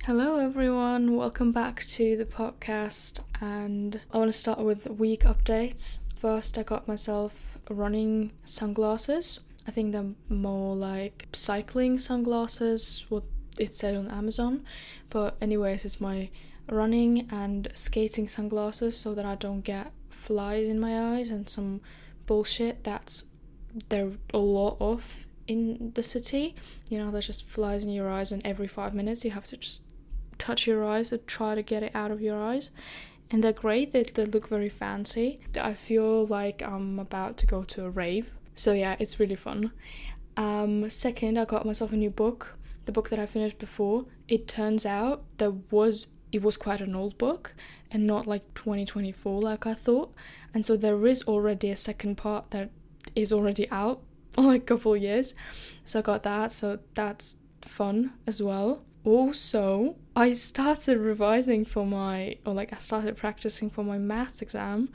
Hello everyone, welcome back to the podcast, and I want to start with week updates. First, I got myself running sunglasses. I think they're more like cycling sunglasses, what it said on Amazon. But anyways, it's my running and skating sunglasses so that I don't get flies in my eyes and some bullshit that's there a lot of in the city. There's just flies in your eyes, and every 5 minutes you have to just touch your eyes to try to get it out of your eyes. And they're great, they look very fancy. I feel like I'm about to go to a rave. So yeah, it's really fun. Second, I got myself a new book. The book that I finished before, it turns out it was quite an old book and not like 2024 like I thought. And so there is already a second part that is already out for like a couple of years. So I got that, so that's fun as well. Also, I started revising I started practicing for my maths exam.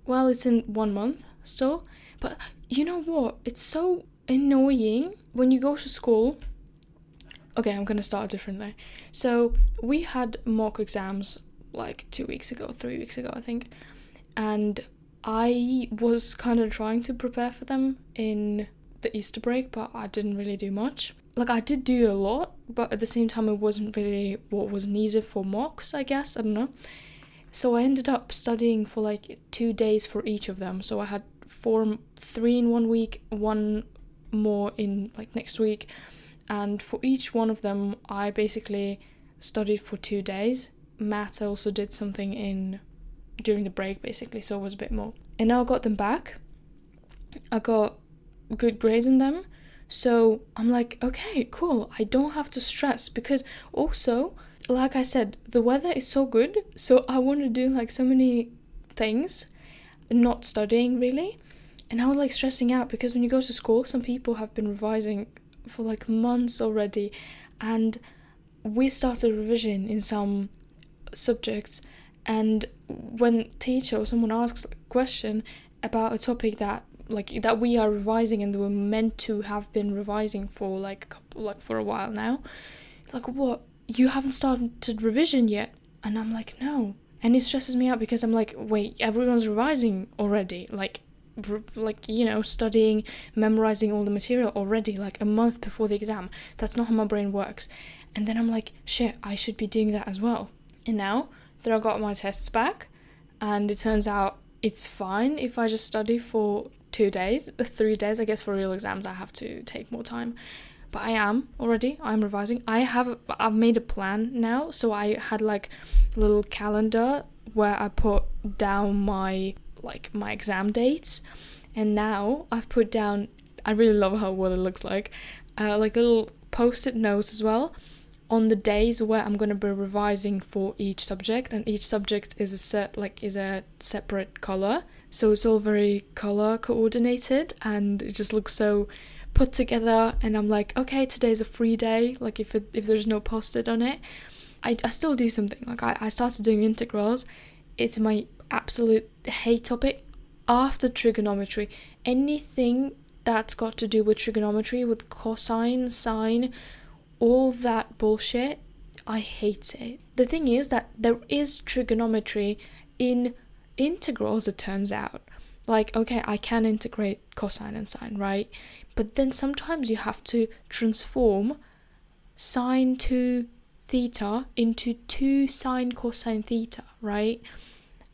Well, it's in 1 month still, but you know what? It's so annoying when you go to school. Okay, I'm gonna start differently. So we had mock exams like 2 weeks ago, 3 weeks ago, I think, and I was kind of trying to prepare for them in the Easter break, but I didn't really do much. Like, I did do a lot, but at the same time it wasn't really what was needed for mocks, I guess, I don't know. So I ended up studying for like 2 days for each of them. So I had 3 in 1 week, 1 more in like next week. And for each one of them, I basically studied for 2 days. Maths, I also did something during the break, basically, so it was a bit more. And now I got them back. I got good grades in them. So I'm like, okay, cool. I don't have to stress, because also, like I said, the weather is so good. So I want to do like so many things, not studying really. And I was like stressing out because when you go to school, some people have been revising for like months already. And we started revision in some subjects. And when teacher or someone asks a question about a topic that we are revising and we're meant to have been revising for for a while now, like, what, you haven't started revision yet? And I'm like, no. And it stresses me out because I'm like, wait, everyone's revising already, studying, memorizing all the material already, like a month before the exam. That's not how my brain works. And then I'm like, shit, I should be doing that as well. And now that I got my tests back, and it turns out it's fine if I just study for 2 days, 3 days. I guess for real exams I have to take more time, but I'm revising. I've made a plan now, so I had like a little calendar where I put down my exam dates, and now I've put down, I really love what it looks like little post-it notes as well on the days where I'm going to be revising for each subject, and each subject is a separate color, so it's all very color coordinated, and it just looks so put together. And I'm like, okay, today's a free day, like if there's no post-it on it. I still do something, like I started doing integrals. It's my absolute hate topic after trigonometry. Anything that's got to do with trigonometry, with cosine, sine, all that bullshit, I hate it. The thing is that there is trigonometry in integrals, it turns out. Like, okay, I can integrate cosine and sine, right? But then sometimes you have to transform sine 2 theta into 2 sine cosine theta, right?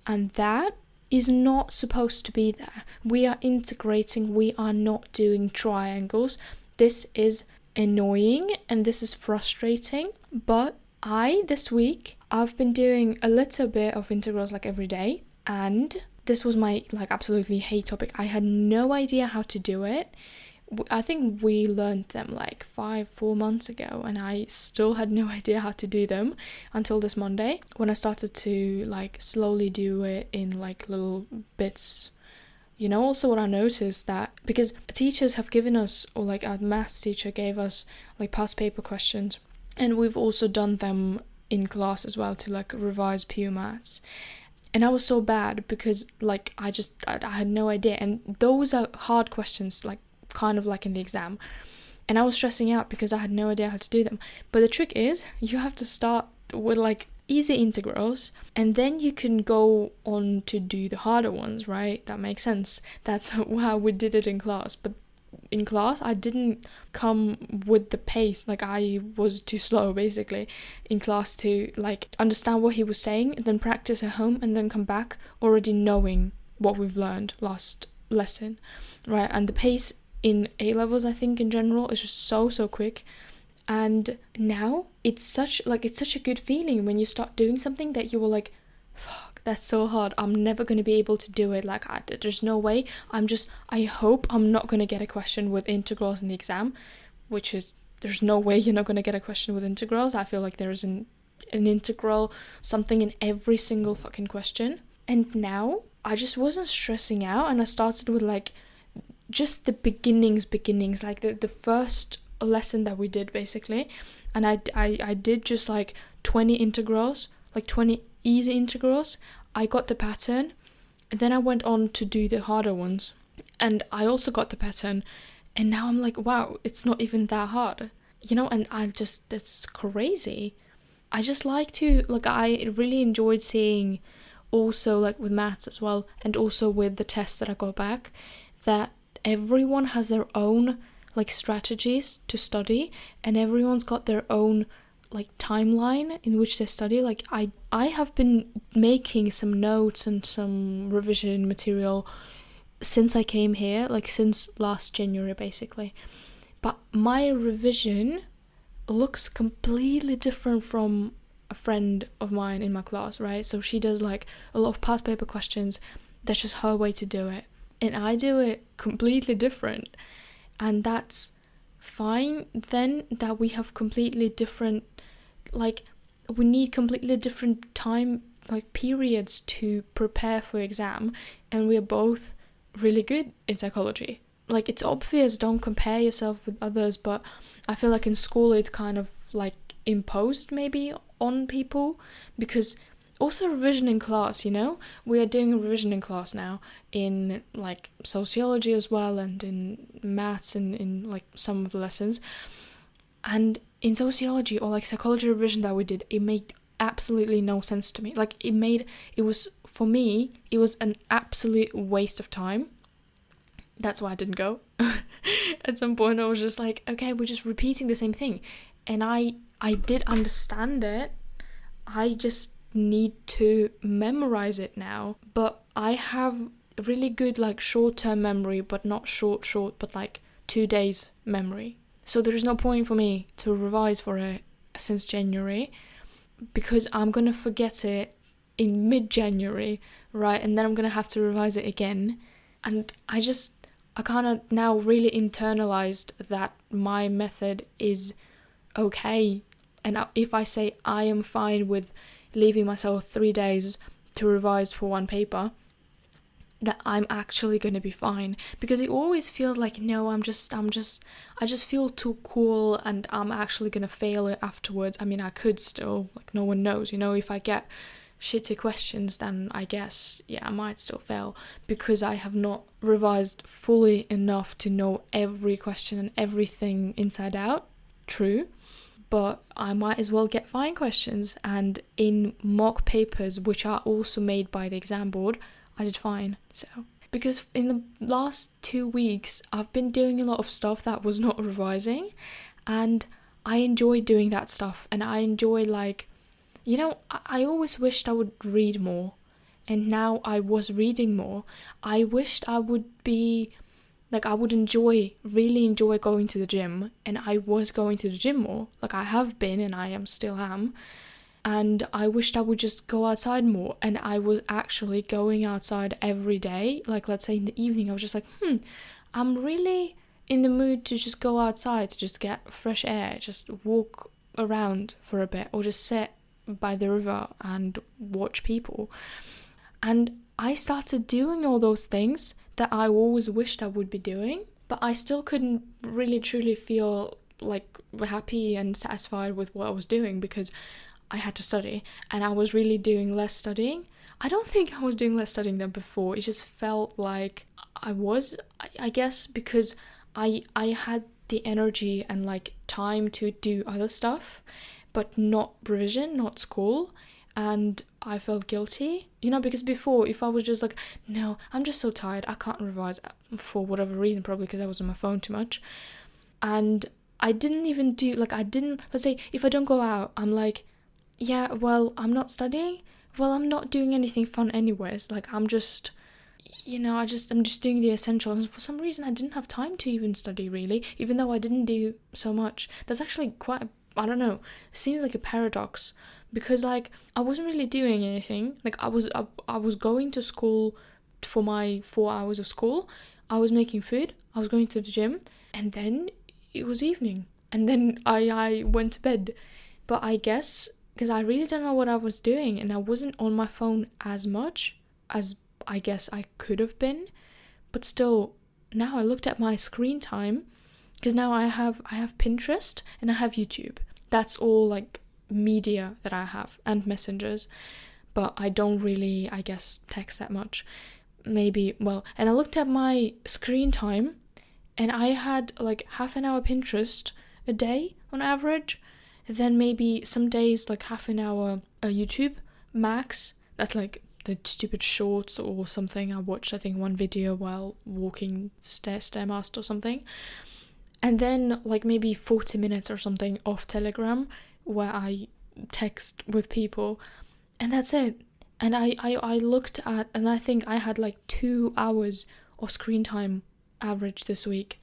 And that is not supposed to be there. We are integrating, we are not doing triangles. This is annoying and this is frustrating. But this week I've been doing a little bit of integrals like every day, and this was my absolutely hate topic. I had no idea how to do it. I think we learned them like 4 months ago, and I still had no idea how to do them until this Monday, when I started to slowly do it in little bits. Also what I noticed, that because teachers have given us, or our maths teacher gave us past paper questions, and we've also done them in class as well to revise pure maths. And I was so bad because I had no idea, and those are hard questions, kind of in the exam. And I was stressing out because I had no idea how to do them. But the trick is, you have to start with like easy integrals, and then you can go on to do the harder ones, right? That makes sense. That's how we did it in class. But in class, I didn't come with the pace. Like, I was too slow, basically, in class to, like, understand what he was saying, and then practice at home, and then come back already knowing what we've learned last lesson, right? And the pace in A-levels, I think, in general, is just so quick. And now it's such a good feeling when you start doing something that you were like, fuck, that's so hard, I'm never going to be able to do it. Like, there's no way. I hope I'm not going to get a question with integrals in the exam, which is, there's no way you're not going to get a question with integrals. I feel like there's an integral something in every single fucking question. And now I just wasn't stressing out, and I started with like just the beginnings, like the first lesson that we did, basically. And I did just like 20 integrals, like 20 easy integrals. I got the pattern, and then I went on to do the harder ones, and I also got the pattern. And now I'm like, wow, it's not even that hard, and that's crazy. I just like to, like, I really enjoyed seeing also, like, with maths as well, and also with the tests that I got back, that everyone has their own, like, strategies to study, and everyone's got their own, like, timeline in which they study. Like, I have been making some notes and some revision material since I came here, like, since last January, basically. But my revision looks completely different from a friend of mine in my class, right? So she does like a lot of past paper questions. That's just her way to do it, and I do it completely different. And that's fine then, that we have completely different, like, we need completely different time, like, periods to prepare for exam, and we're both really good in psychology. Like, it's obvious, don't compare yourself with others, but I feel like in school it's kind of like imposed maybe on people, because also revision in class, we are doing a revision in class now in like sociology as well, and in maths, and in like some of the lessons. And in sociology or like psychology revision that we did, it made absolutely no sense to me. Like, for me, it was an absolute waste of time. That's why I didn't go. At some point I was just like, okay, we're just repeating the same thing. And I did understand it. I just need to memorize it now. But I have really good, like, short-term memory, but not short, but like 2 days memory. So there's no point for me to revise for it since January, because I'm going to forget it in mid-January, right? And then I'm going to have to revise it again. And I kind of now really internalized that my method is okay. And if I say I am fine with leaving myself 3 days to revise for one paper, that I'm actually going to be fine. Because it always feels like, no, I just feel too cool, and I'm actually going to fail it afterwards. I mean, I could still, like, no one knows, if I get shitty questions, then I guess, yeah, I might still fail, because I have not revised fully enough to know every question and everything inside out. True. But I might as well get fine questions. And in mock papers, which are also made by the exam board, I did fine. So, because in the last 2 weeks, I've been doing a lot of stuff that was not revising, and I enjoy doing that stuff. And I enjoy, like, I always wished I would read more, and now I was reading more. I wished I would be, like, I would really enjoy going to the gym, and I was going to the gym more. Like, I have been, and I still am. And I wished I would just go outside more, and I was actually going outside every day. Like, let's say in the evening, I was just like, I'm really in the mood to just go outside, to just get fresh air, just walk around for a bit, or just sit by the river and watch people. And I started doing all those things that I always wished I would be doing, but I still couldn't really truly feel like happy and satisfied with what I was doing, because I had to study, and I was really doing less studying. I don't think I was doing less studying than before. It just felt like I was, I guess, because I had the energy and like time to do other stuff, but not revision, not school. And I felt guilty, because before, if I was just like, no, I'm just so tired, I can't revise for whatever reason, probably because I was on my phone too much. And I didn't even do, let's say, if I don't go out, I'm like, yeah, well, I'm not studying. Well, I'm not doing anything fun anyways. Like, I'm just, I'm just doing the essentials. And for some reason, I didn't have time to even study, really, even though I didn't do so much. That's actually quite, I don't know, it seems like a paradox. Because, like, I wasn't really doing anything. Like, I was going to school for my 4 hours of school. I was making food. I was going to the gym. And then it was evening. And then I went to bed. But I guess, because I really don't know what I was doing. And I wasn't on my phone as much as I guess I could have been. But still, now I looked at my screen time. Because now I have Pinterest and I have YouTube. That's all, like, media that I have, and messengers, but I don't really, I guess, text that much. Maybe, and I looked at my screen time, and I had like half an hour Pinterest a day on average, then maybe some days like half an hour YouTube max. That's like the stupid shorts or something I watched, I think, one video while walking Stairmaster or something, and then like maybe 40 minutes or something off Telegram where I text with people, and that's it. And I looked at, and I think I had like 2 hours of screen time average this week,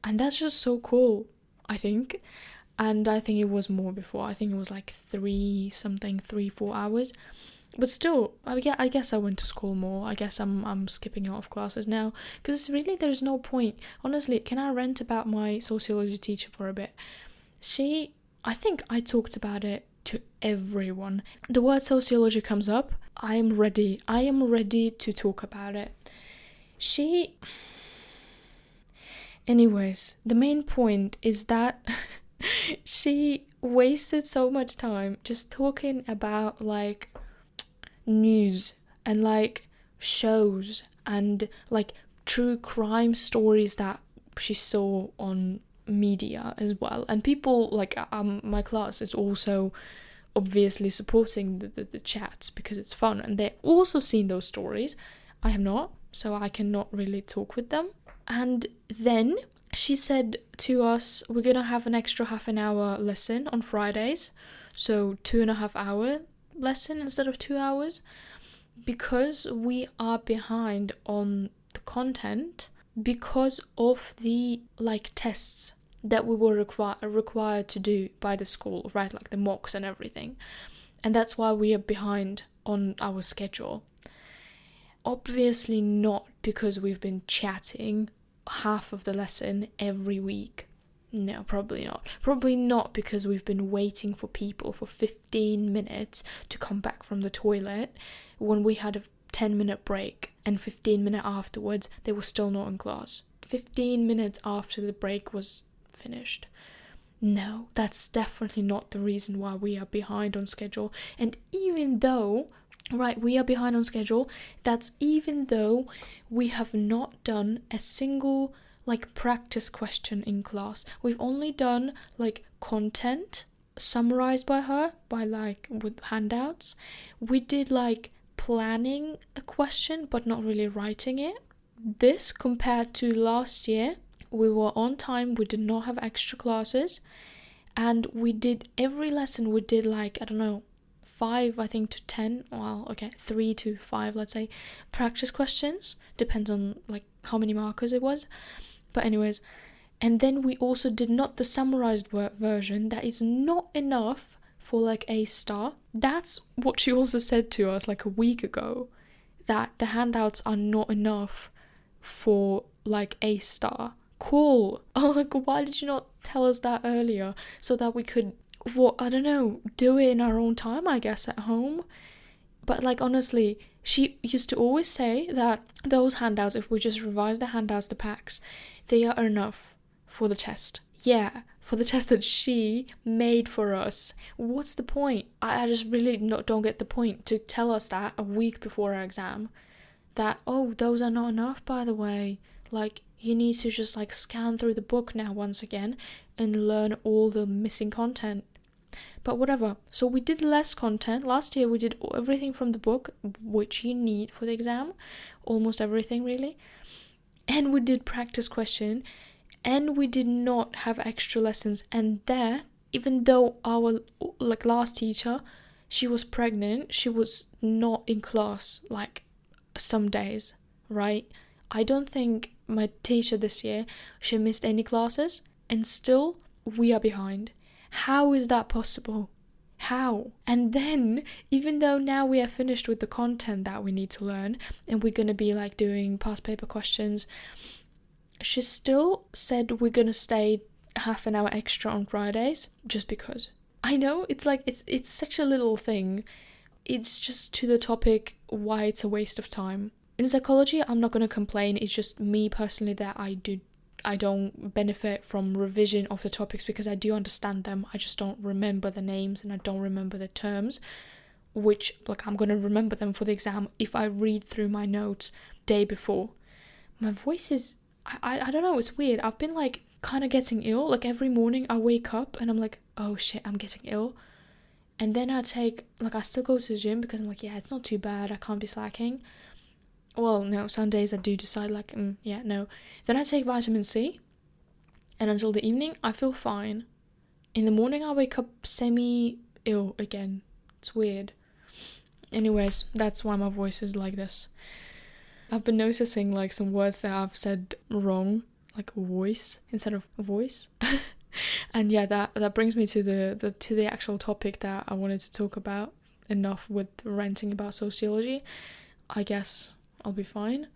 and that's just so cool, I think. And I think it was more before. I think it was like 3-4 hours, but still, I guess I went to school more. I guess I'm skipping out of classes now, because really there's no point. Honestly, can I rant about my sociology teacher for a bit? I think I talked about it to everyone. The word sociology comes up, I am ready to talk about it. Anyways, the main point is that she wasted so much time just talking about like news and like shows and like true crime stories that she saw on media as well. And people like my class is also obviously supporting the chats because it's fun, and they've also seen those stories. I have not, so I cannot really talk with them. And then she said to us, we're gonna have an extra half an hour lesson on Fridays, so 2.5 hour lesson instead of 2 hours, because we are behind on the content because of the like tests that we were required to do by the school, right? Like the mocks and everything. And that's why we are behind on our schedule. Obviously not because we've been chatting half of the lesson every week. No, probably not. Probably not because we've been waiting for people for 15 minutes to come back from the toilet when we had a 10-minute break, and 15 minutes afterwards they were still not in class. 15 minutes after the break was finished. No, that's definitely not the reason why we are behind on schedule. And even though, right, we are behind on schedule, that's even though we have not done a single like practice question in class. We've only done like content summarized by her, by like with handouts. We did like planning a question but not really writing it. This compared to last year, we were on time, we did not have extra classes, and we did every lesson, we did like, I don't know, 5 I think to 10, 3 to 5, let's say, practice questions, depends on like how many markers it was. But anyways, and then we also did not the summarized version. That is not enough for like A star. That's what she also said to us like a week ago, that the handouts are not enough for like A star. Cool. Oh, like, why did you not tell us that earlier so that we could, do it in our own time, I guess, at home? But like, honestly, she used to always say that those handouts, if we just revise the handouts, the packs, they are enough for the test. Yeah, for the test that she made for us. What's the point? I just really don't get the point to tell us that a week before our exam. That, oh, those are not enough, by the way. Like, you need to just like scan through the book now once again and learn all the missing content. But whatever. So we did less content. Last year we did everything from the book, which you need for the exam. Almost everything, really. And we did practice question. And we did not have extra lessons. And that, even though our like last teacher, she was pregnant, she was not in class like some days, right? I don't think my teacher this year, she missed any classes, and still we are behind. How is that possible? How? And then, even though now we are finished with the content that we need to learn, and we're gonna be like doing past paper questions, she still said we're gonna stay half an hour extra on Fridays, just because. I know, it's like, it's such a little thing. It's just to the topic why it's a waste of time. In psychology, I'm not gonna complain, it's just me personally that I don't benefit from revision of the topics because I do understand them. I just don't remember the names and I don't remember the terms, which, like, I'm gonna remember them for the exam if I read through my notes day before. My voice is, I don't know, it's weird. I've been like kind of getting ill. Like every morning I wake up and I'm like, oh shit, I'm getting ill. And then I still go to the gym because I'm like, yeah, it's not too bad, I can't be slacking. Well, no, some days I do decide like, no. Then I take vitamin C, and until the evening, I feel fine. In the morning, I wake up semi-ill again. It's weird. Anyways, that's why my voice is like this. I've been noticing like some words that I've said wrong, like voice instead of voice. And yeah, that brings me to the actual topic that I wanted to talk about. Enough with ranting about sociology. I guess I'll be fine.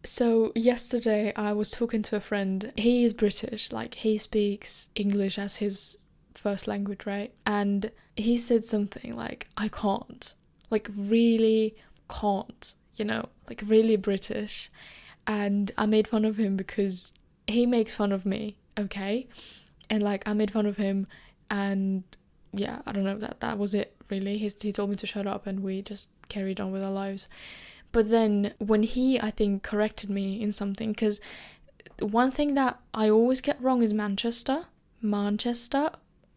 So yesterday I was talking to a friend. He is British, like he speaks English as his first language, right? And he said something like, I can't, like really can't, like really British. And I made fun of him because he makes fun of me, okay? And like I made fun of him, and yeah, I don't know, that was it really. He told me to shut up and we just carried on with our lives. But then when he, I think, corrected me in something, because one thing that I always get wrong is Manchester,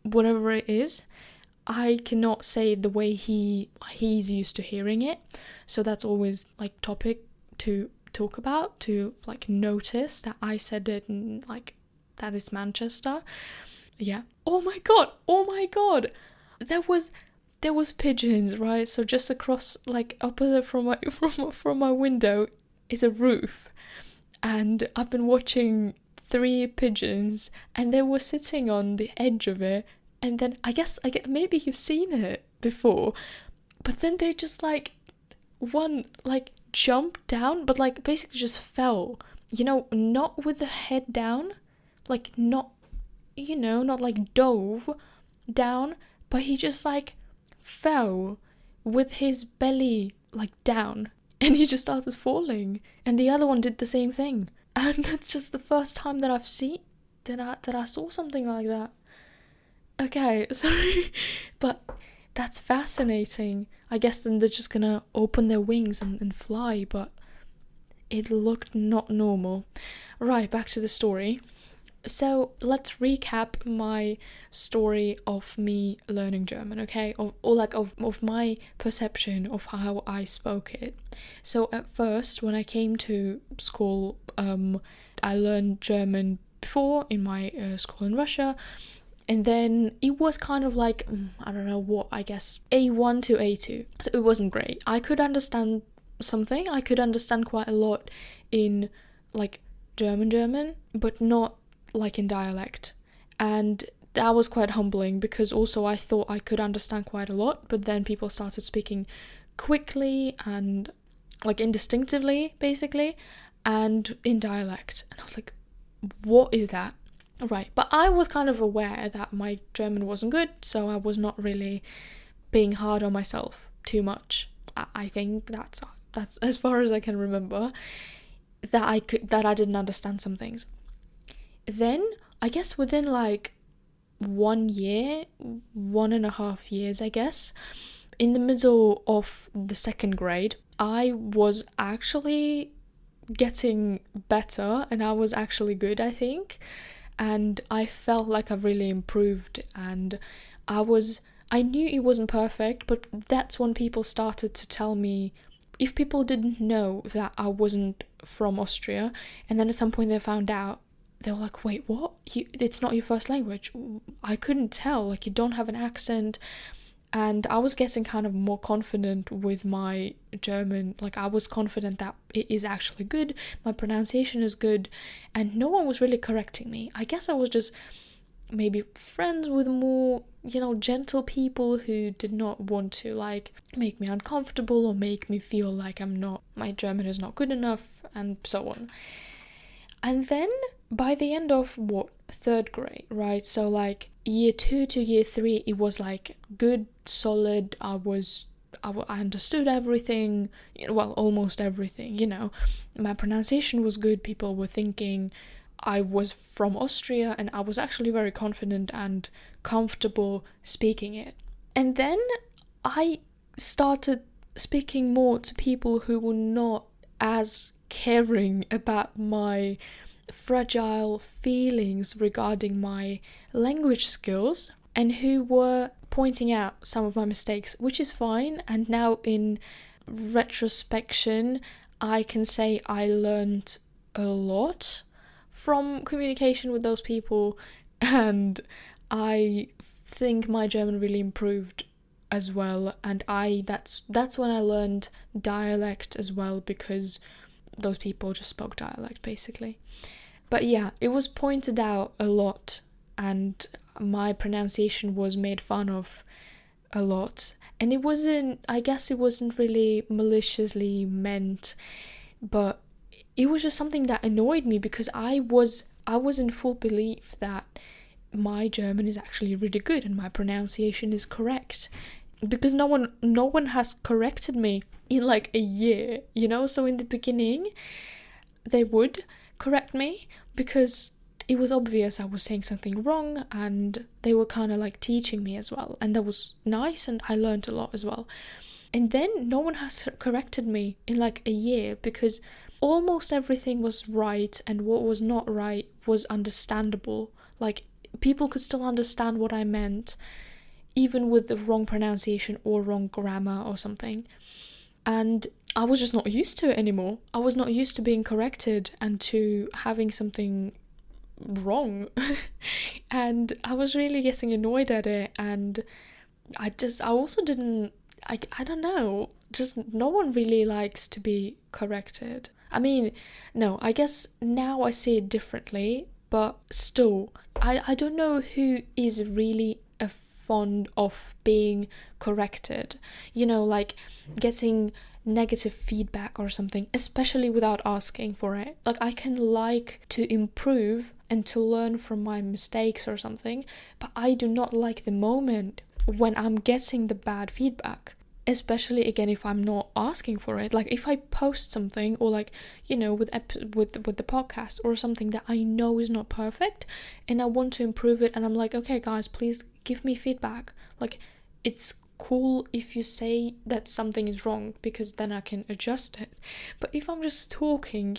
whatever it is, I cannot say it the way he's used to hearing it. So that's always like topic to talk about, to like notice that I said it and like that is Manchester. Yeah. Oh my god. There was pigeons, right? So just across, like opposite from my window is a roof, and I've been watching 3 pigeons, and they were sitting on the edge of it, and then I guess maybe you've seen it before, but then they just like one like jumped down, but like basically just fell, not with the head down, like not like dove down, but he just like fell with his belly like down, and he just started falling, and the other one did the same thing. And that's just the first time that I've seen that I saw something like that. Okay, sorry, but that's fascinating. I guess then they're just gonna open their wings and fly, but it looked not normal. Right, back to the story. So let's recap my story of me learning German, okay? Of my perception of how I spoke it. So at first, when I came to school, I learned German before in my school in Russia. And then it was kind of like, I don't know what, I guess, A1 to A2. So it wasn't great. I could understand something. I could understand quite a lot in like German, but not like in dialect. And that was quite humbling, because also I thought I could understand quite a lot, but then people started speaking quickly and like indistinctively, basically, and in dialect. And I was like, what is that? Right, but I was kind of aware that my German wasn't good, so I was not really being hard on myself too much. I think that's as far as I can remember, that I didn't understand some things. Then, I guess within like 1 year, 1.5 years, I guess, in the middle of the 2nd grade, I was actually getting better and I was actually good, I think. And I felt like I've really improved, and I knew it wasn't perfect, but that's when people started to tell me, if people didn't know that I wasn't from Austria, and then at some point they found out, they were like, wait, what? It's not your first language. I couldn't tell, like, you don't have an accent. And I was getting kind of more confident with my German. Like, I was confident that it is actually good, my pronunciation is good, and no one was really correcting me. I guess I was just maybe friends with more, gentle people who did not want to, like, make me uncomfortable or make me feel like my German is not good enough, and so on. And then by the end of third grade, right? So like year 2 to year 3, it was like good, solid. I understood everything, well, almost everything, My pronunciation was good. People were thinking I was from Austria, and I was actually very confident and comfortable speaking it. And then I started speaking more to people who were not as caring about my fragile feelings regarding my language skills, and who were pointing out some of my mistakes, which is fine. And now in retrospection, I can say I learned a lot from communication with those people, and I think my German really improved as well. And that's when I learned dialect as well, because those people just spoke dialect basically. But yeah, it was pointed out a lot, and my pronunciation was made fun of a lot. And I guess it wasn't really maliciously meant, but it was just something that annoyed me, because I was in full belief that my German is actually really good and my pronunciation is correct, because no one has corrected me in like a year, So in the beginning, they would correct me because it was obvious I was saying something wrong, and they were kind of like teaching me as well, and that was nice, and I learned a lot as well. And then no one has corrected me in like a year, because almost everything was right, and what was not right was understandable. Like, people could still understand what I meant, even with the wrong pronunciation or wrong grammar or something. And I was just not used to it anymore. I was not used to being corrected and to having something wrong. And I was really getting annoyed at it. And I also didn't, I don't know, just no one really likes to be corrected. I mean, no, I guess now I see it differently, but still, I don't know who is really fond of being corrected, like getting negative feedback or something, especially without asking for it. Like, I can like to improve and to learn from my mistakes or something, but I do not like the moment when I'm getting the bad feedback, especially again if I'm not asking for it. Like, if I post something, or like, with the podcast or something that I know is not perfect and I want to improve it, and I'm like, okay guys, please give me feedback. Like, it's cool if you say that something is wrong, because then I can adjust it. But if I'm just talking,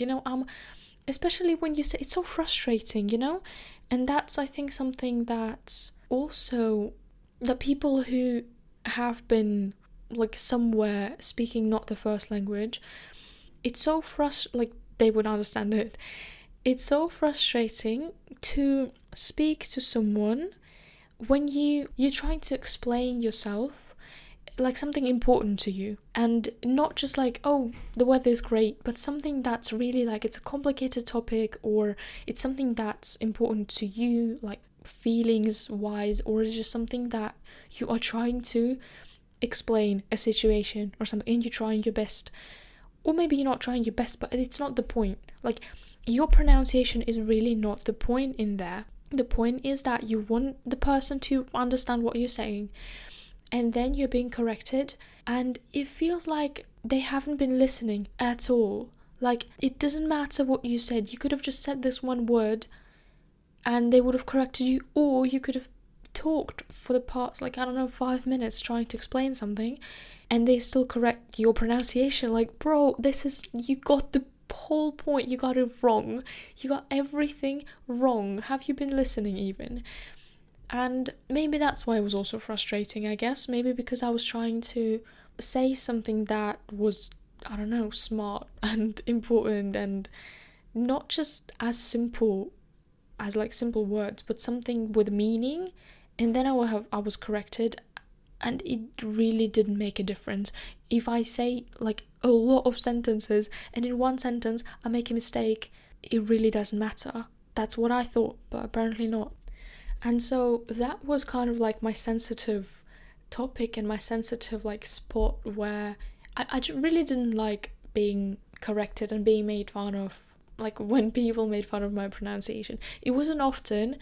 especially when you say, it's so frustrating, and that's, I think, something that's also the people who have been like somewhere speaking not the first language, it's so like they would understand it. It's so frustrating to speak to someone when you're trying to explain yourself, like something important to you, and not just like, oh, the weather is great, but something that's really like, it's a complicated topic, or it's something that's important to you, like feelings wise, or it's just something that you are trying to explain a situation or something, and you're trying your best. Or maybe you're not trying your best, but it's not the point. Like, your pronunciation is really not the point in there. The point is that you want the person to understand what you're saying, and then you're being corrected, and it feels like they haven't been listening at all. Like, it doesn't matter what you said. You could have just said this one word and they would have corrected you, or you could have talked for the past, 5 minutes trying to explain something, and they still correct your pronunciation. Like, bro, you got the whole point, you got it wrong. You got everything wrong. Have you been listening even? And maybe that's why it was also frustrating, I guess. Maybe because I was trying to say something that was, I don't know, smart and important, and not just as simple as like simple words, but something with meaning. And then I was corrected, and it really didn't make a difference. If I say like a lot of sentences and in one sentence I make a mistake, it really doesn't matter. That's what I thought, but apparently not. And so that was kind of like my sensitive topic and my sensitive like spot where I really didn't like being corrected and being made fun of, like when people made fun of my pronunciation. It wasn't often,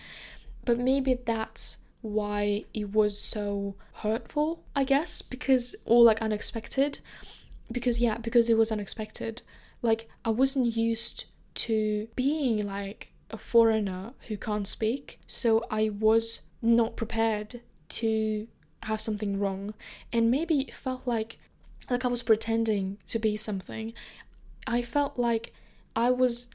but maybe that's why it was so hurtful, I guess, because, or like unexpected, because it was unexpected. Like I wasn't used to being like a foreigner who can't speak, so I was not prepared to have something wrong, and maybe it felt like I was pretending to be something. I felt like I was,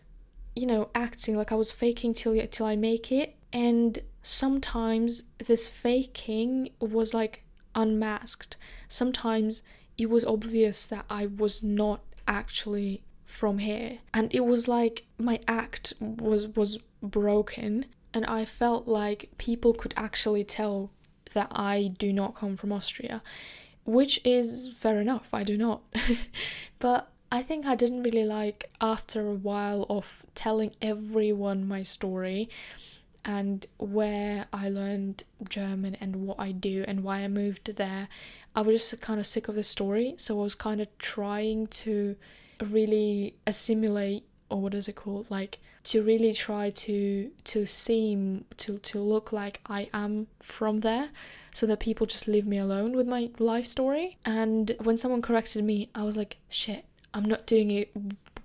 acting like I was faking till I make it, and sometimes this faking was like unmasked. Sometimes it was obvious that I was not actually from here, and it was like my act was broken, and I felt like people could actually tell that I do not come from Austria, which is fair enough, I do not. But I think I didn't really like, after a while of telling everyone my story and where I learned German and what I do and why I moved there, I was just kind of sick of the story. So I was kind of trying to really assimilate, or what is it called, like to really try to seem to look like I am from there, so that people just leave me alone with my life story. And when someone corrected me, I was like, shit, I'm not doing it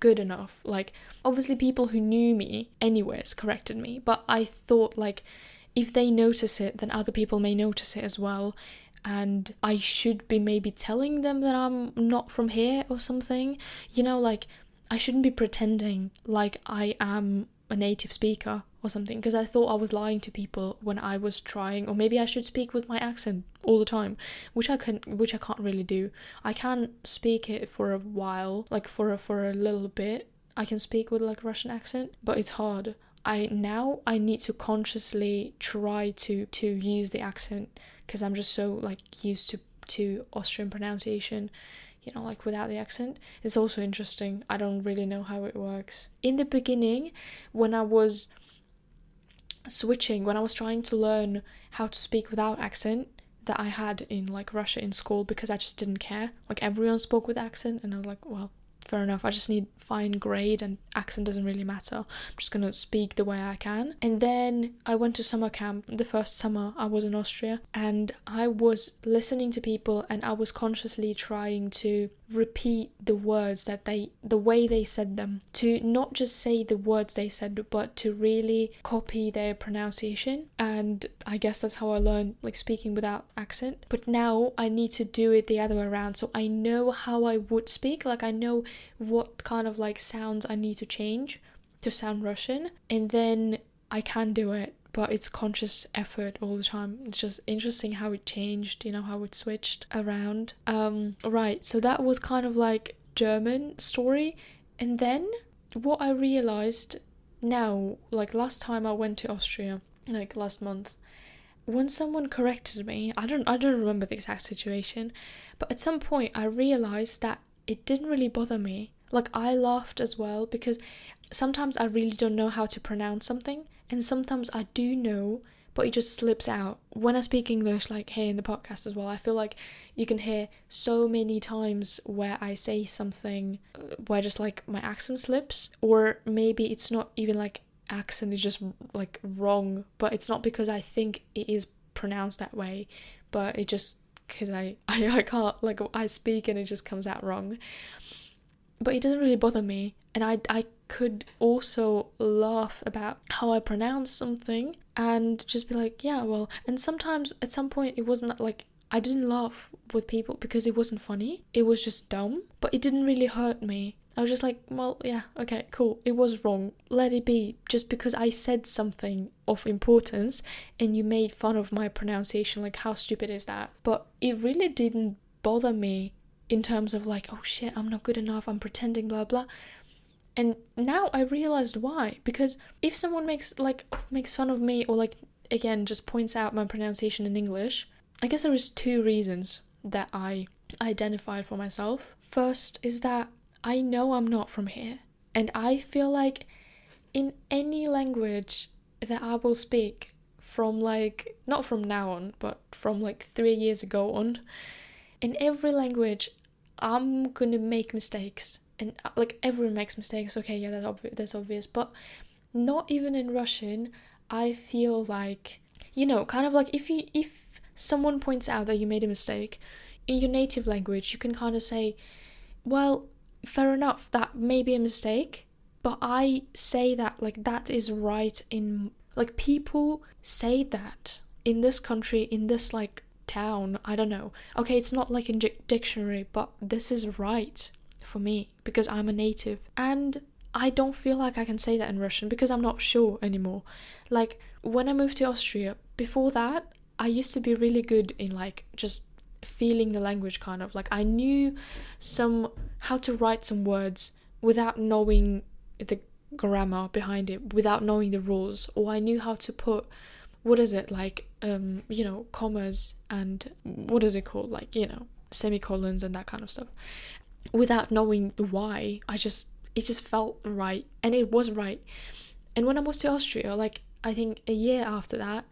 good enough. Like, obviously people who knew me anyways corrected me, but I thought like if they notice it, then other people may notice it as well, and I should be maybe telling them that I'm not from here or something. Like I shouldn't be pretending like I am a native speaker or something, because I thought I was lying to people when I was trying. Or maybe I should speak with my accent all the time, which I can't really do. I can speak it for a while, like for a little bit. I can speak with like Russian accent, but it's hard. I need to consciously try to use the accent, because I'm just so like used to Austrian pronunciation, like without the accent. It's also interesting. I don't really know how it works. In the beginning, when I was switching, when I was trying to learn how to speak without accent, that I had in like Russia in school, because I just didn't care. Like everyone spoke with accent, and I was like, well, fair enough, I just need fine grade and accent doesn't really matter. I'm just gonna speak the way I can. And then I went to summer camp, the first summer I was in Austria, and I was listening to people, and I was consciously trying to repeat the words the way they said them, to not just say the words they said, but to really copy their pronunciation. And I guess that's how I learned like speaking without accent. But now I need to do it the other way around, so I know how I would speak. Like I know what kind of like sounds I need to change to sound Russian, and then I can do it, but it's conscious effort all the time. It's just interesting how it changed, how it switched around. Right, so that was kind of like German story. And then what I realized now, like last time I went to Austria, like last month, when someone corrected me, I don't remember the exact situation, but at some point I realized that it didn't really bother me. Like I laughed as well, because sometimes I really don't know how to pronounce something, and sometimes I do know, but it just slips out. When I speak English, like here in the podcast as well, I feel like you can hear so many times where I say something where just like my accent slips, or maybe it's not even like accent, is just like wrong, but it's not because I think it is pronounced that way, but it just because I can't, like I speak and it just comes out wrong. But it doesn't really bother me, and I could also laugh about how I pronounce something and just be like, yeah, well. And sometimes at some point it wasn't like I didn't laugh with people because it wasn't funny. It was just dumb, but it didn't really hurt me. I was just like, well, yeah, okay, cool. It was wrong. Let it be. Just because I said something of importance and you made fun of my pronunciation, like, how stupid is that? But it really didn't bother me in terms of like, oh shit, I'm not good enough, I'm pretending, blah, blah. And now I realized why. Because if someone makes fun of me, or like, again, just points out my pronunciation in English, I guess there is two reasons that I identified for myself. First is that I know I'm not from here, and I feel like in any language that I will speak from, like, not from now on, but from like 3 years ago on, in every language I'm gonna make mistakes, and like everyone makes mistakes. Okay, yeah, that's obvious, but not even in Russian. I feel like, kind of like if someone points out that you made a mistake in your native language, you can kind of say, well, fair enough, that may be a mistake, but I say that like that is right. In like, people say that in this country, in this like town, I don't know. Okay, it's not like in dictionary, but this is right for me because I'm a native. And I don't feel like I can say that in Russian because I'm not sure anymore. Like, when I moved to Austria, before that, I used to be really good in like just feeling the language, kind of like I knew how to write some words without knowing the grammar behind it, without knowing the rules, or I knew how to put, what is it, like commas and what is it called, like, semicolons and that kind of stuff, without knowing the why. It just felt right, and it was right. And when I moved to Austria, like, I think a year after that,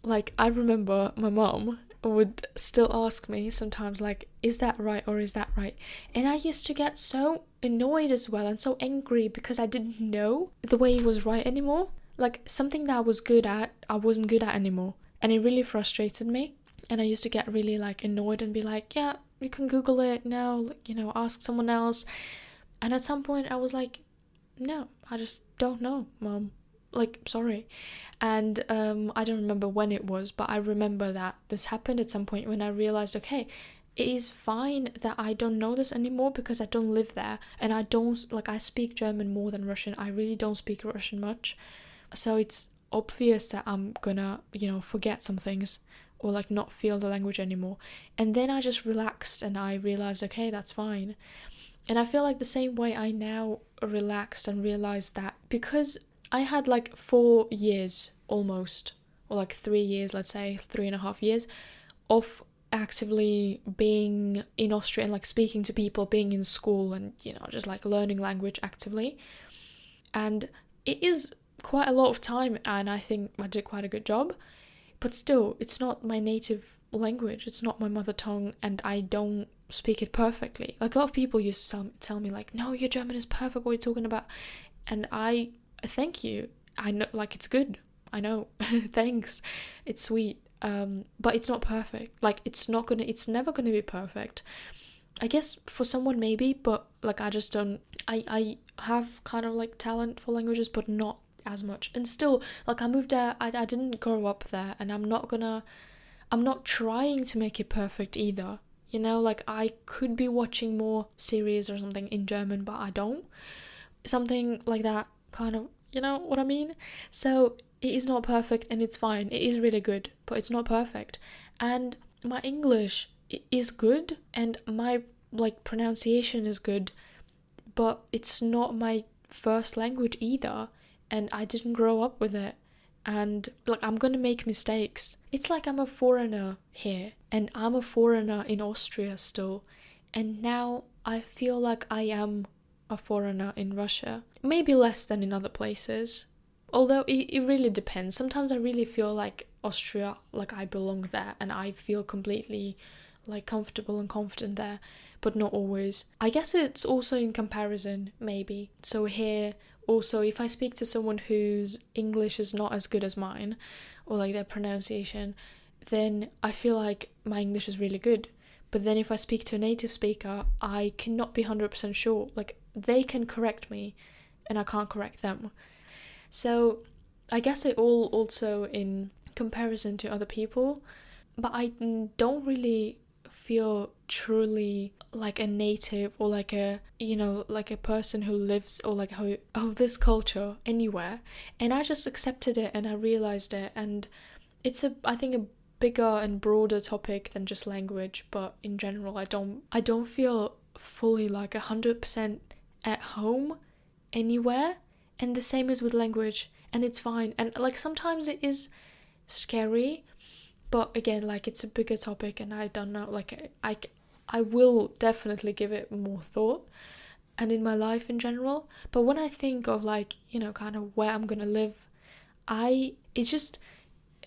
like, I remember my mom would still ask me sometimes, like, is that right or is that right? And I used to get so annoyed as well and so angry because I didn't know the way it was right anymore. Like, something that I was good at, I wasn't good at anymore. And it really frustrated me. And I used to get really like annoyed and be like, yeah, you can Google it now, like, ask someone else. And at some point I was like, no, I just don't know, Mom. Like, sorry. And I don't remember when it was, but I remember that this happened at some point when I realized, okay, it is fine that I don't know this anymore because I don't live there, and I don't, like, I speak German more than Russian. I really don't speak Russian much. So it's obvious that I'm gonna, forget some things, or like not feel the language anymore. And then I just relaxed and I realized, okay, that's fine. And I feel like the same way I now relaxed and realized that because I had like 4 years almost, or like 3 years, let's say 3.5 years of actively being in Austria and like speaking to people, being in school, and just like learning language actively. And it is quite a lot of time, and I think I did quite a good job, but still, it's not my native language, it's not my mother tongue, and I don't speak it perfectly. Like, a lot of people used to tell me like, no, your German is perfect, what are you talking about? And I thank you, I know, like, it's good, I know. Thanks, it's sweet, but it's not perfect. Like, it's never gonna be perfect. I guess for someone maybe, but like, I just don't. I have kind of like talent for languages, but not as much. And still, like, I moved there, I didn't grow up there, and I'm not trying to make it perfect either. Like, I could be watching more series or something in German, but I don't. Something like that, kind of, you know what I mean? So it is not perfect, and it's fine. It is really good, but it's not perfect. And my English is good, and my like pronunciation is good, but it's not my first language either, and I didn't grow up with it. And like, I'm gonna make mistakes. It's like I'm a foreigner here, and I'm a foreigner in Austria still, and now I feel like I am a foreigner in Russia. Maybe less than in other places, although it really depends. Sometimes I really feel like Austria, like I belong there, and I feel completely like comfortable and confident there, but not always. I guess it's also in comparison, maybe. So here, also, if I speak to someone whose English is not as good as mine, or like their pronunciation, then I feel like my English is really good. But then if I speak to a native speaker, I cannot be 100% sure. Like, they can correct me, and I can't correct them. So I guess it all also in comparison to other people. but I don't really feel truly like a native or like a, you know, like a person who lives or like who of this culture anywhere. And I just accepted it and I realized it, and it's I think a bigger and broader topic than just language. But in general, I don't feel fully like 100% at home anywhere. And the same is with language, and it's fine. And like sometimes it is scary, but again, like it's a bigger topic, and I don't know, like I will definitely give it more thought, and in my life in general. But when I think of like, you know, kind of where I'm gonna live, it's just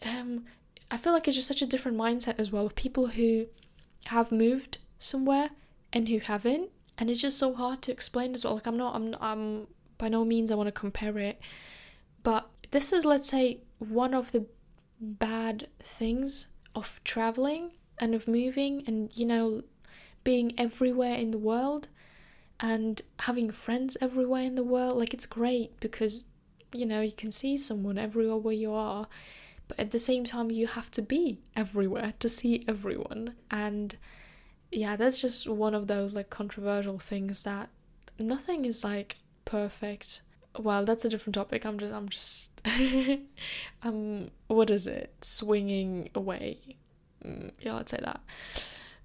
I feel like it's just such a different mindset as well of people who have moved somewhere and who haven't, and it's just so hard to explain as well. Like I'm by no means I want to compare it, but this is, let's say, one of the bad things of traveling and of moving and, you know, being everywhere in the world and having friends everywhere in the world. Like, it's great because, you know, you can see someone everywhere where you are, but at the same time you have to be everywhere to see everyone. And yeah, that's just one of those like controversial things that nothing is like perfect. Well, that's a different topic. I'm just what is it? Swinging away. Yeah, let's say that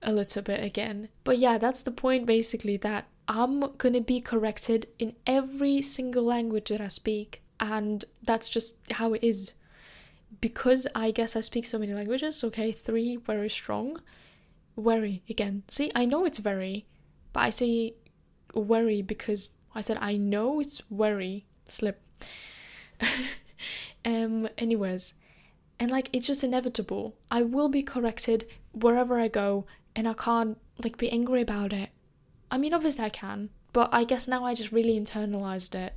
a little bit again. But yeah, that's the point basically, that I'm gonna be corrected in every single language that I speak, and that's just how it is. Because I guess I speak so many languages, okay, 3 very strong. Very, again. See, I know it's very, but I say very because I said I know it's very, slip. Anyways, and like it's just inevitable. I will be corrected wherever I go, and I can't like be angry about it. I mean, obviously I can, but I guess now I just really internalized it,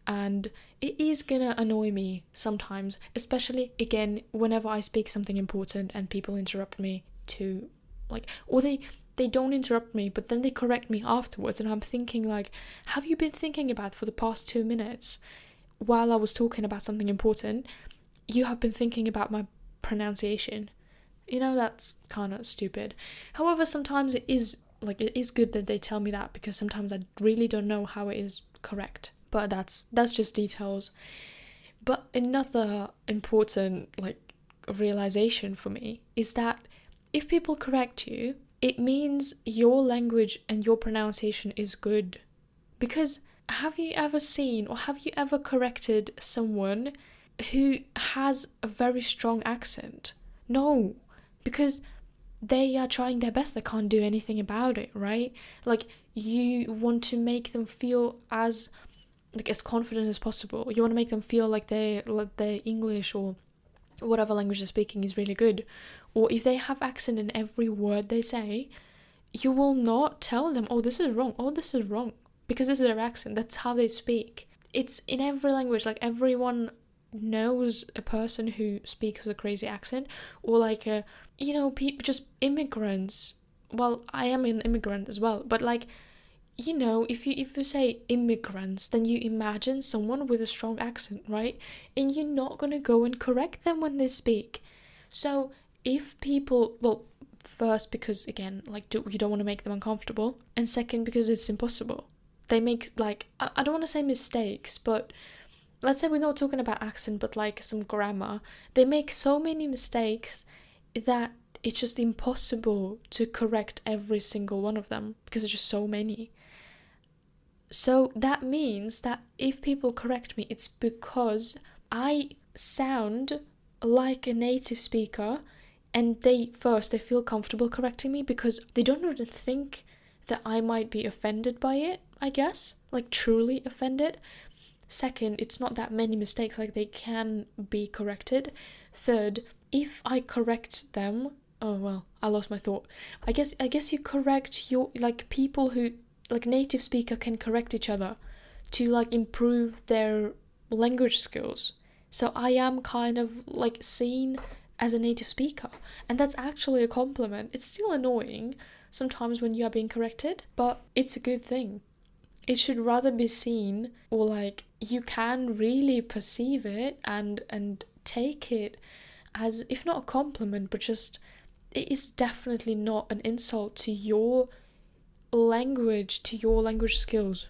and it is gonna annoy me sometimes, especially again whenever I speak something important and people interrupt me to like, or they don't interrupt me, but then they correct me afterwards, and I'm thinking like, have you been thinking about for the past 2 minutes while I was talking about something important, you have been thinking about my pronunciation? You know, that's kind of stupid. However, sometimes it is good that they tell me that, because sometimes I really don't know how it is correct. But that's just details. But another important like realization for me is that if people correct you, it means your language and your pronunciation is good. Because have you ever seen or have you ever corrected someone who has a very strong accent? No, because they are trying their best. They can't do anything about it, right? Like, you want to make them feel as confident as possible. You want to make them feel like their English or whatever language they're speaking is really good. Or if they have accent in every word they say, you will not tell them, oh, this is wrong, because this is their accent. That's how they speak. It's in every language. Like, everyone knows a person who speaks with a crazy accent, or like people, just immigrants. Well, I am an immigrant as well, but like, you know, if you say immigrants, then you imagine someone with a strong accent, right? And you're not gonna go and correct them when they speak. So if people, well, first because again, like, you don't want to make them uncomfortable, and second because it's impossible. They make like, I don't want to say mistakes, but let's say we're not talking about accent, but like some grammar. They make so many mistakes that it's just impossible to correct every single one of them, because there's just so many. So that means that if people correct me, it's because I sound like a native speaker, and they feel comfortable correcting me because they don't even think that I might be offended by it, I guess, like truly offended. Second, it's not that many mistakes, like they can be corrected. Third, if I correct them, oh well, I lost my thought. I guess you correct your, like, people who, like, native speaker can correct each other to like improve their language skills. So I am kind of like seen as a native speaker, and that's actually a compliment. It's still annoying sometimes when you are being corrected, but it's a good thing. It should rather be seen, or like you can really perceive it and take it as, if not a compliment, but just it is definitely not an insult to your language, skills.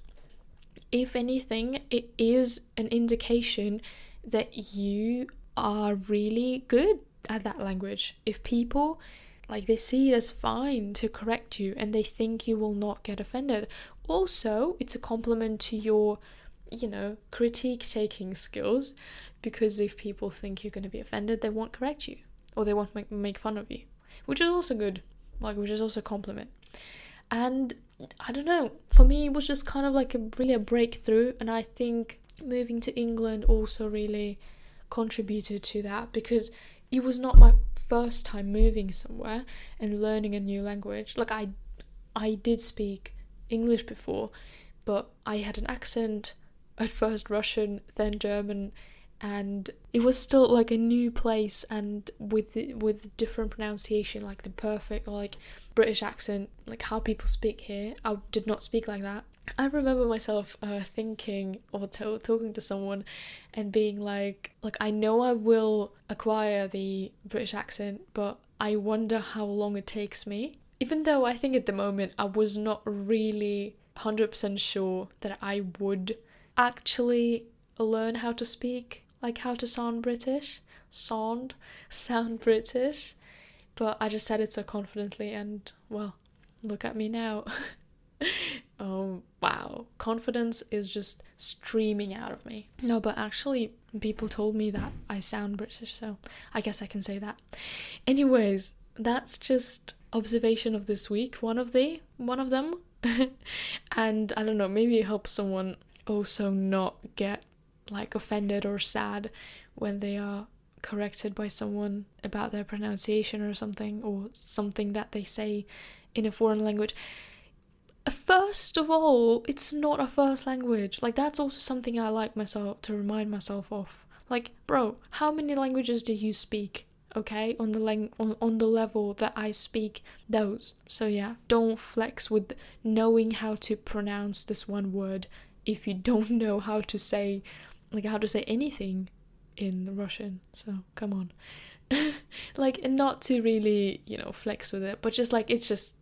If anything, it is an indication that you are really good at that language. If people, like, they see it as fine to correct you and they think you will not get offended. Also, it's a compliment to your, critique taking skills, because if people think you're going to be offended, they won't correct you or they won't make fun of you, which is also good, which is also a compliment. And I don't know, for me it was just kind of like a breakthrough, and I think moving to England also really contributed to that, because it was not my first time moving somewhere and learning a new language. Like, I did speak English before, but I had an accent, at first Russian, then German, and it was still like a new place, and with different pronunciation, like the perfect, like, British accent, like how people speak here. I did not speak like that. I remember myself thinking or talking to someone and being like I know I will acquire the British accent, but I wonder how long it takes me. Even though I think at the moment I was not really 100% sure that I would actually learn how to speak, like how to sound British, sound British, but I just said it so confidently, and well, look at me now. Oh wow, confidence is just streaming out of me. No, but actually people told me that I sound British, so I guess I can say that. Anyways, that's just observation of this week, one of them. And I don't know, maybe it helps someone also not get like offended or sad when they are corrected by someone about their pronunciation or something that they say in a foreign language. First of all, it's not a first language. Like, that's also something I like myself to remind myself of. Like, bro, how many languages do you speak? Okay, on the level that I speak those. So yeah, don't flex with knowing how to pronounce this one word if you don't know how to say anything in Russian. So come on. Like, and not to really, flex with it, but just like, it's just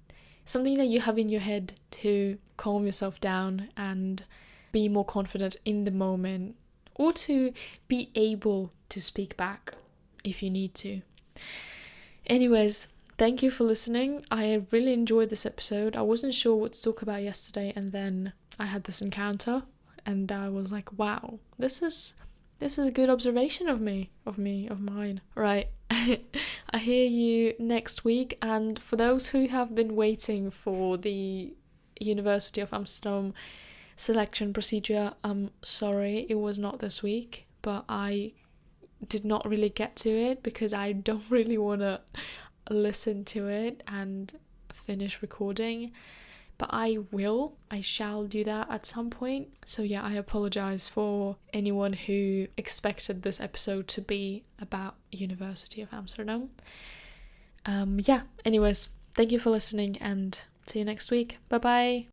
something that you have in your head to calm yourself down and be more confident in the moment, or to be able to speak back if you need to. Anyways, thank you for listening. I really enjoyed this episode. I wasn't sure what to talk about yesterday, and then I had this encounter and I was like, wow, this is a good observation of mine. Right. I hear you next week, and for those who have been waiting for the University of Amsterdam selection procedure, I'm sorry it was not this week, but I did not really get to it because I don't really want to listen to it and finish recording. But I shall do that at some point. So yeah, I apologize for anyone who expected this episode to be about University of Amsterdam. Anyways, thank you for listening and see you next week. Bye bye.